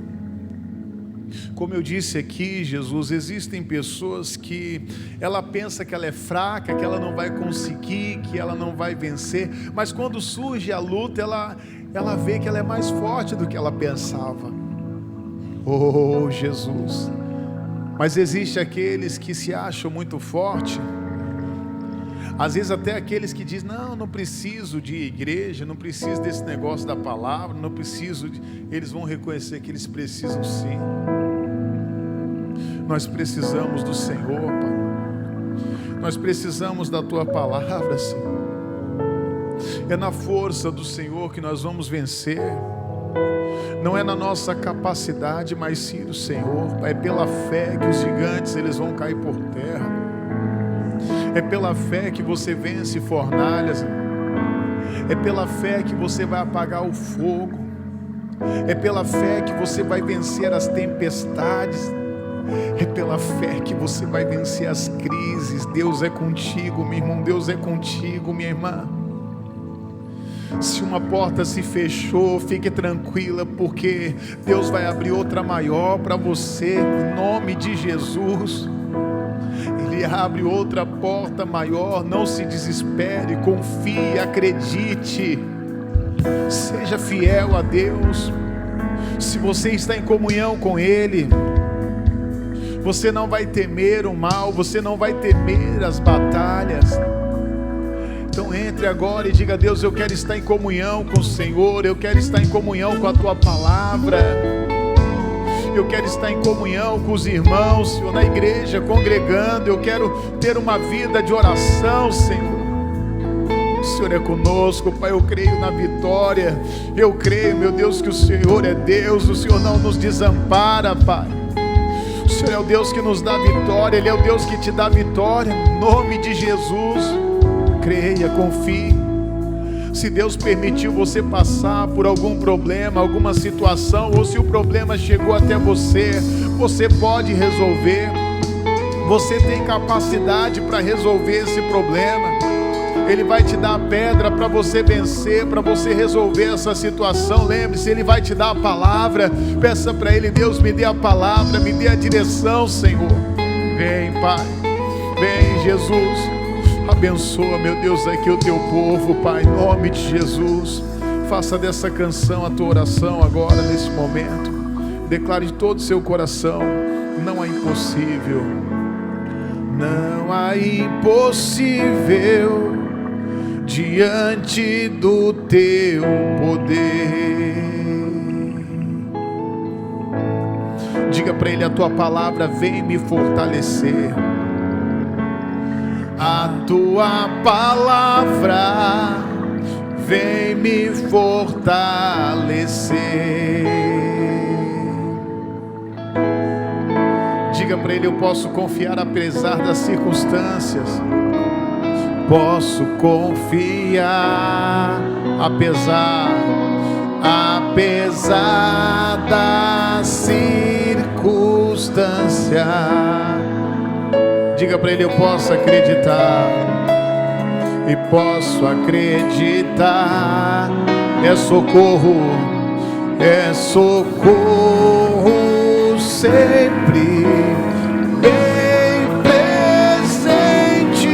Como eu disse aqui, Jesus, existem pessoas que ela pensa que ela é fraca, que ela não vai conseguir, que ela não vai vencer, mas quando surge a luta, ela vê que ela é mais forte do que ela pensava. Oh, Jesus! Mas existe aqueles que se acham muito fortes, às vezes até aqueles que dizem, não preciso de igreja, não preciso desse negócio da palavra, não preciso eles vão reconhecer que eles precisam sim. Nós precisamos do Senhor, Pai. Nós precisamos da Tua palavra, Senhor. É na força do Senhor que nós vamos vencer. Não é na nossa capacidade, mas sim do Senhor. É pela fé que os gigantes eles vão cair por terra. É pela fé que você vence fornalhas. É pela fé que você vai apagar o fogo. É pela fé que você vai vencer as tempestades. É pela fé que você vai vencer as crises. Deus é contigo, meu irmão. Deus é contigo, minha irmã. Se uma porta se fechou, fique tranquila, porque Deus vai abrir outra maior para você, em nome de Jesus. Ele abre outra porta maior. Não se desespere, confie, acredite, seja fiel a Deus. Se você está em comunhão com Ele, você não vai temer o mal, você não vai temer as batalhas. Então entre agora e diga a Deus, eu quero estar em comunhão com o Senhor, eu quero estar em comunhão com a Tua palavra, eu quero estar em comunhão com os irmãos, Senhor, na igreja, congregando, eu quero ter uma vida de oração, Senhor. O Senhor é conosco, Pai, eu creio na vitória, eu creio, meu Deus, que o Senhor é Deus, o Senhor não nos desampara, Pai. O Senhor é o Deus que nos dá vitória, Ele é o Deus que te dá vitória, em nome de Jesus. Creia, confie. Se Deus permitiu você passar por algum problema, alguma situação, ou se o problema chegou até você, você pode resolver. Você tem capacidade para resolver esse problema. Ele vai te dar a pedra para você vencer, para você resolver essa situação. Lembre-se, Ele vai te dar a palavra. Peça para Ele, Deus, me dê a palavra, me dê a direção, Senhor. Vem, Pai, vem, Jesus. Abençoa, meu Deus, aqui o Teu povo, Pai, em nome de Jesus. Faça dessa canção a Tua oração agora, nesse momento. Declare de todo o seu coração, não há impossível. Não há impossível diante do Teu poder. Diga para Ele: a tua palavra vem me fortalecer. A tua palavra vem me fortalecer. Diga para Ele: eu posso confiar apesar das circunstâncias. Posso confiar apesar da circunstância. Diga para Ele: eu posso acreditar. E posso acreditar. É socorro sempre bem presente.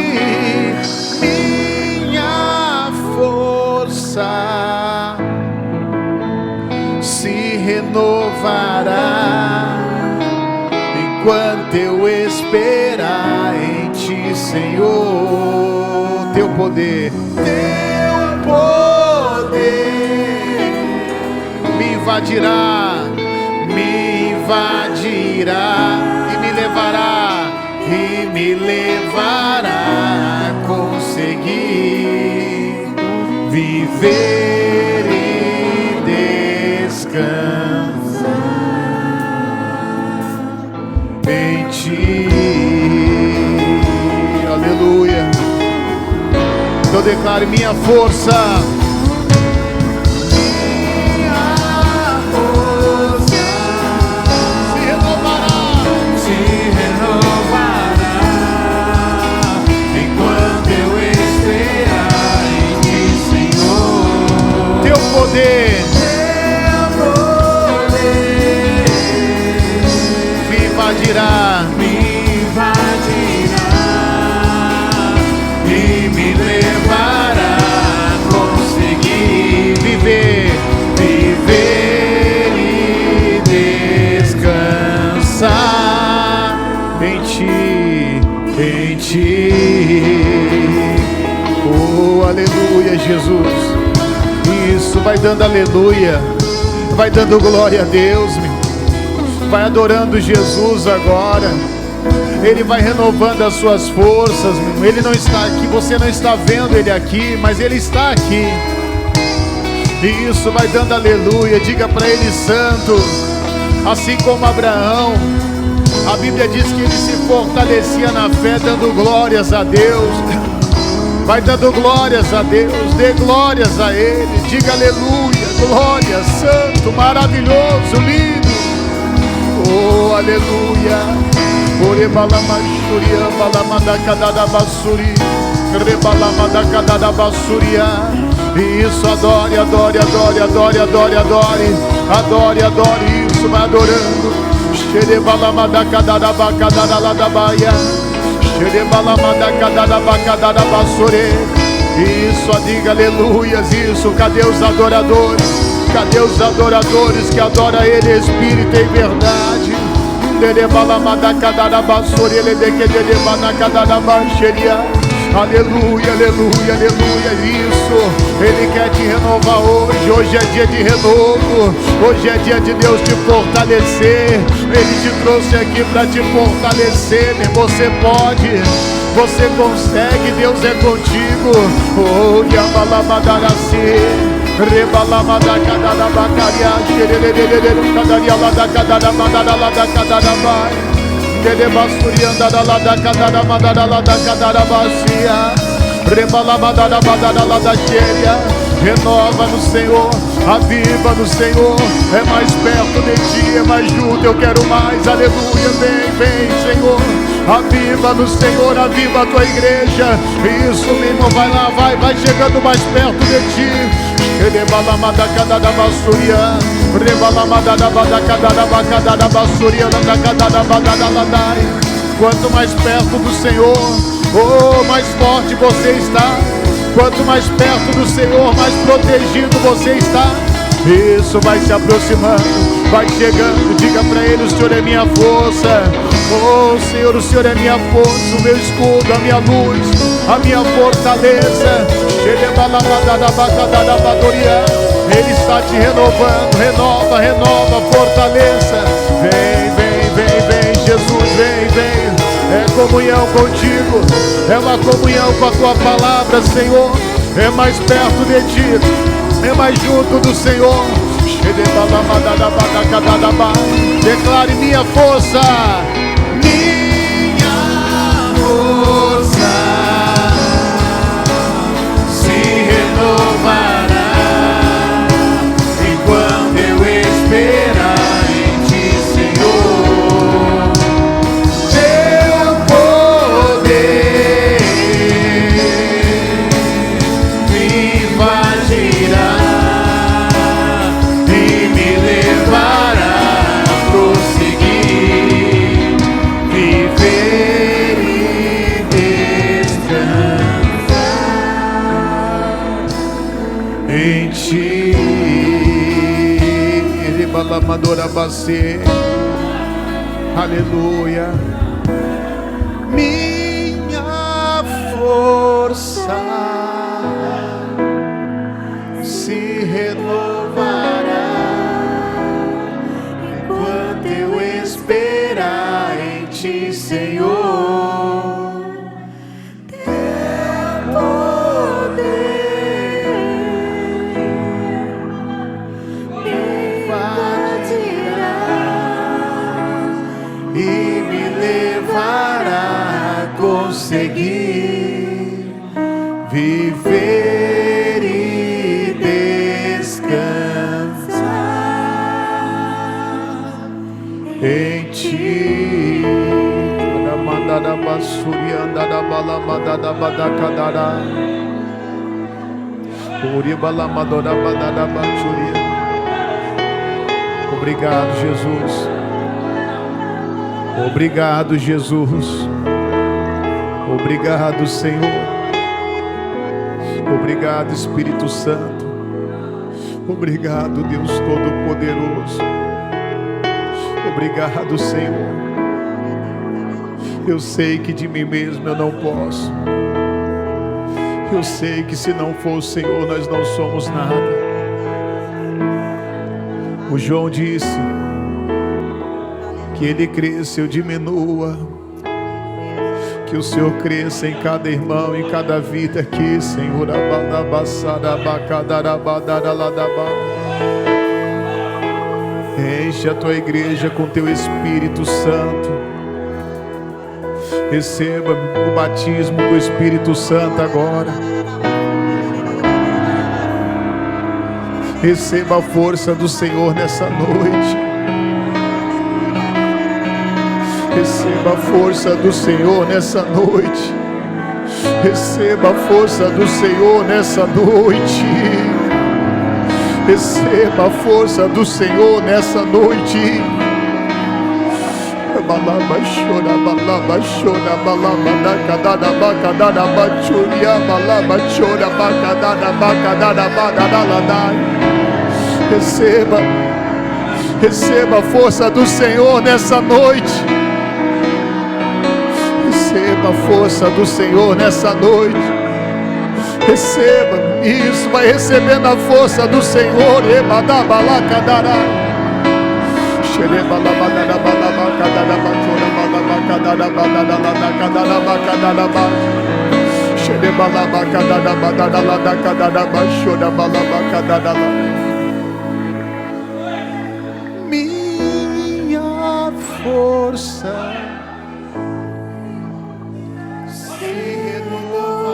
Minha força se renovará enquanto eu esperar em Ti, Senhor. Teu poder me invadirá e me levará a conseguir viver e descansar em Ti. Aleluia. Eu declaro: minha força se renovará enquanto eu esperar em Ti, Senhor. Teu poder me invadirá e me levará a conseguir viver e descansar em Ti. Oh, aleluia, Jesus. Isso, vai dando aleluia, vai dando glória a Deus, meu. Vai adorando Jesus agora. Ele vai renovando as suas forças, meu. Ele não está aqui, você não está vendo Ele aqui, mas Ele está aqui. Isso, vai dando aleluia. Diga para Ele: santo. Assim como Abraão, a Bíblia diz que ele se fortalecia na fé, dando glórias a Deus. Vai dando glórias a Deus, dê glórias a Ele. Diga aleluia, glória, santo, maravilhoso, lindo. Oh, aleluia. Isso, adore, adore, adore, adore, adore, adore. Adore, adore, isso, vai adorando. Isso, diga aleluias, isso. Cadê os adoradores? Cadê os adoradores que adoram Ele em espírito e em verdade? Aleluia, aleluia, aleluia. Isso, Ele quer te renovar hoje. Hoje é dia de renovo. Hoje é dia de Deus te fortalecer. Ele te trouxe aqui para te fortalecer. Você pode, você consegue. Deus é contigo. Oh, Yabalabadarasi. Rebalamada cada bacaria, cadaria lá da cada mandada lá da cada vai. Dede basurianda da lá da cada mandada lá da cada bacia. Rebalamada da badada lá da cheia. Renova no Senhor, aviva no Senhor. É mais perto de Ti, é mais junto, eu quero mais. Aleluia, vem, vem, Senhor. Aviva no Senhor, aviva a Tua igreja. Isso mesmo, vai lá, vai chegando mais perto de Ti. Rebalamada cada da basuria, rebalamada da badacada da bacada da basuria, da cada da badada ladai. Quanto mais perto do Senhor, oh, mais forte você está. Quanto mais perto do Senhor, mais protegido você está. Isso, vai se aproximando, vai chegando. Diga para Ele: o Senhor é minha força. Oh Senhor, o Senhor é minha força, o meu escudo, a minha luz, a minha fortaleza. Ele está te renovando. Renova, renova, fortaleça. Vem, vem. comunhão contigo, é uma comunhão com a tua palavra, Senhor. É mais perto de ti, é mais junto do Senhor. Declare minha força. Minha força se renovará enquanto eu esperar em ti, Senhor. Teu poder me invadirá e me levará a prosseguir, viver e descansar em ti. Aleluia. Minha força se renovará enquanto eu esperar em ti, Senhor. Teu poder me invadirá e me levará a conseguir viver e descansar em ti. Obrigado, Jesus. Obrigado, Jesus. Obrigado, Senhor. Obrigado, Espírito Santo. Obrigado, Deus Todo-Poderoso. Obrigado, Senhor. Eu sei que de mim mesmo eu não posso. Eu sei que se não for o Senhor nós não somos nada. O João disse que ele cresça, eu diminua. Que o Senhor cresça em cada irmão, em cada vida aqui, Senhor. Enche a tua igreja com teu Espírito Santo. Receba o batismo do Espírito Santo agora. Receba a força do Senhor nessa noite. Receba a força do Senhor nessa noite. Receba a força do Senhor nessa noite. Receba a força do Senhor nessa noite. Balaba chora, balaba chora, balaba da cadada bacadada bachuria, balaba chora, bacadada bacadada badada. Receba a força do Senhor nessa noite. Receba a força do Senhor nessa noite. Receba isso, vai recebendo a força do Senhor. Minha força se renovará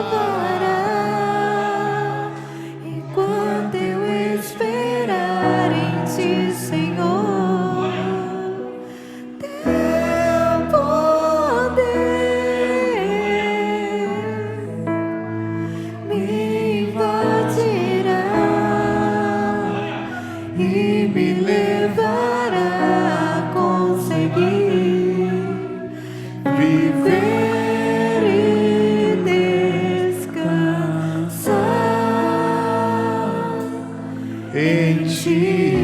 enquanto eu esperar em ti, Senhor. Teu poder me invadirá e me levará a conseguir viver e descansar em ti.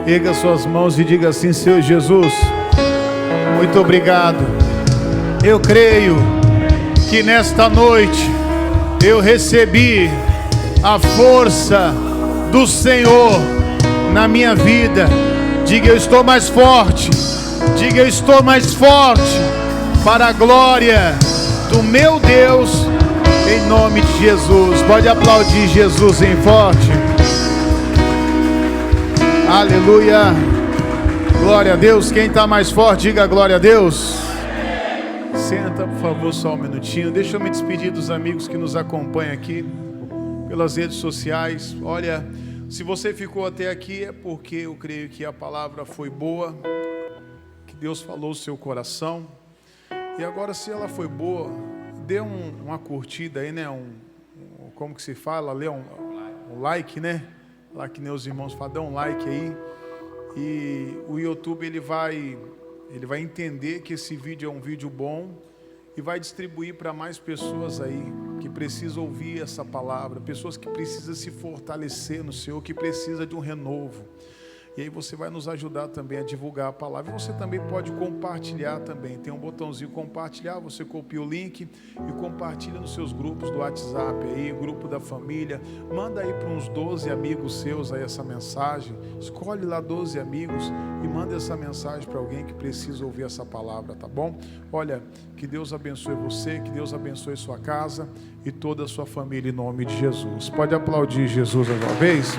Erga suas mãos e diga assim: Senhor Jesus, muito obrigado. Eu creio que nesta noite eu recebi a força do Senhor na minha vida. Diga: eu estou mais forte. Diga: eu estou mais forte. para a glória do meu Deus, em nome de Jesus. Pode aplaudir Jesus em forte. Aleluia. Glória a Deus. Quem está mais forte, diga glória a Deus. Senta, por favor, só um minutinho. Deixa eu me despedir dos amigos que nos acompanham aqui pelas redes sociais. Olha, se você ficou até aqui é porque eu creio que a palavra foi boa, que Deus falou o seu coração. E agora, se ela foi boa, dê uma curtida aí, né? Como que se fala? Lê um like, né? Lá que nem os irmãos falam, dá um like aí. E o YouTube ele vai entender que esse vídeo é um vídeo bom e vai distribuir para mais pessoas aí que precisam ouvir essa palavra, pessoas que precisam se fortalecer no Senhor, que precisam de um renovo. E aí você vai nos ajudar também a divulgar a palavra. E você também pode compartilhar também. Tem um botãozinho compartilhar, você copia o link e compartilha nos seus grupos do WhatsApp aí, grupo da família. Manda aí para uns 12 amigos seus aí essa mensagem. Escolhe lá 12 amigos e manda essa mensagem para alguém que precisa ouvir essa palavra, tá bom? Olha, que Deus abençoe você, que Deus abençoe sua casa e toda a sua família em nome de Jesus. Pode aplaudir Jesus mais uma vez?